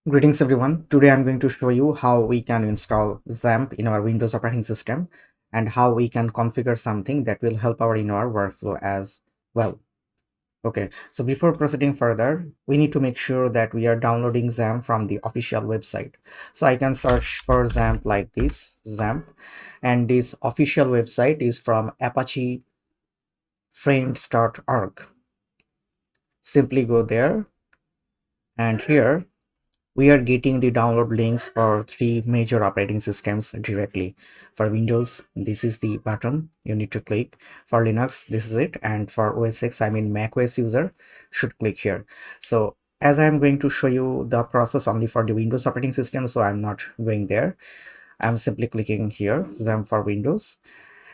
Greetings everyone. Today I'm going to show you how we can install XAMPP in our Windows operating system and how we can configure something that will help in our workflow as well. Okay, so before proceeding further, we need to make sure that we are downloading XAMPP from the official website. So I can search for XAMPP like this, XAMPP, and this official website is from apachefriends.org. Simply go there, and here we are getting the download links for three major operating systems directly. For Windows, this is the button you need to click. For Linux, this is it. And for OS X, I mean Mac OS user, should click here. So as I'm going to show you the process only for the Windows operating system, so I'm not going there. I'm simply clicking here, XAMPP for Windows,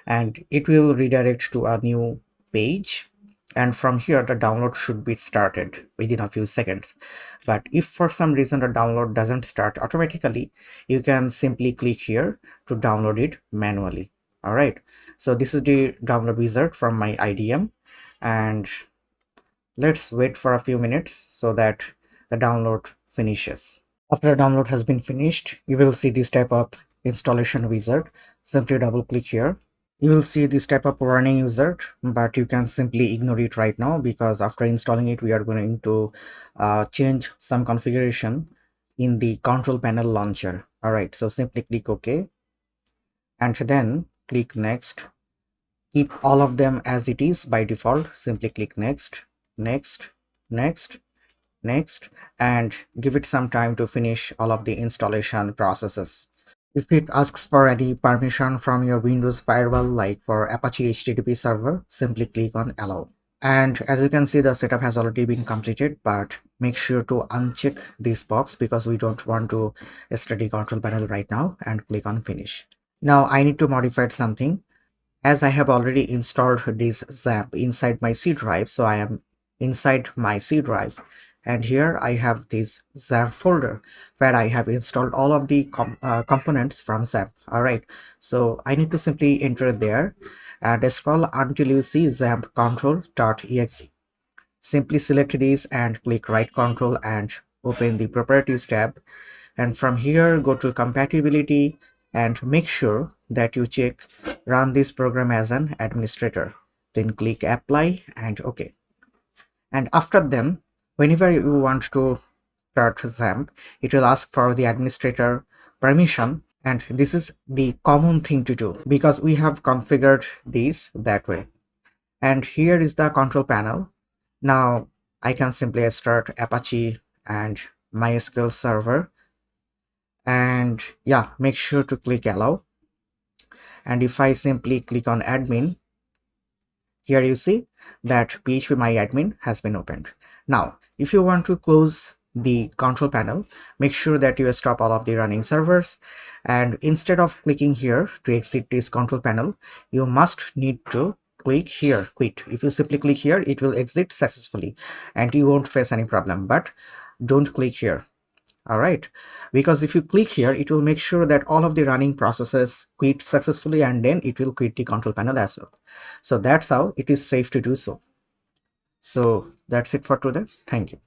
and it will redirect to a new page, and from here the download should be started within a few seconds. But if for some reason the download doesn't start automatically, you can simply click here to download it manually. All right, so this is the download wizard from my IDM, and let's wait for a few minutes so that the download finishes. After the download has been finished, you will see this type of installation wizard. Simply double click here. You will see this type of warning wizard, but you can simply ignore it right now because after installing it, we are going to change some configuration in the control panel launcher. All right, so simply click OK and then click Next. Keep all of them as it is by default. Simply click Next, Next, Next, Next, and give it some time to finish all of the installation processes. If it asks for any permission from your Windows firewall, like for Apache HTTP server, simply click on Allow. And as you can see, the setup has already been completed, but make sure to uncheck this box because we don't want to study control panel right now, and click on Finish. Now I need to modify something. As I have already installed this XAMPP inside my C drive, so I am inside my C drive, and here I have this XAMPP folder where I have installed all of the components from XAMPP. All right, so I need to simply enter there and scroll until you see XAMPP control.exe. Simply select this and click right control and open the properties tab, and from here go to compatibility and make sure that you check run this program as an administrator, then click apply and OK. And after then, whenever you want to start XAMPP, it will ask for the administrator permission, and this is the common thing to do because we have configured this that way. And here is the control panel. Now I can simply start Apache and MySQL server, and yeah, make sure to click allow. And if I simply click on admin, here you see that phpMyAdmin has been opened. Now if you want to close the control panel, make sure that you stop all of the running servers, and instead of clicking here to exit this control panel, you must need to click here quit. If you simply click here, it will exit successfully and you won't face any problem, but don't click here. All right, because if you click here, it will make sure that all of the running processes quit successfully, and then it will quit the control panel as well. So that's how it is safe to do so. So that's it for today. Thank you.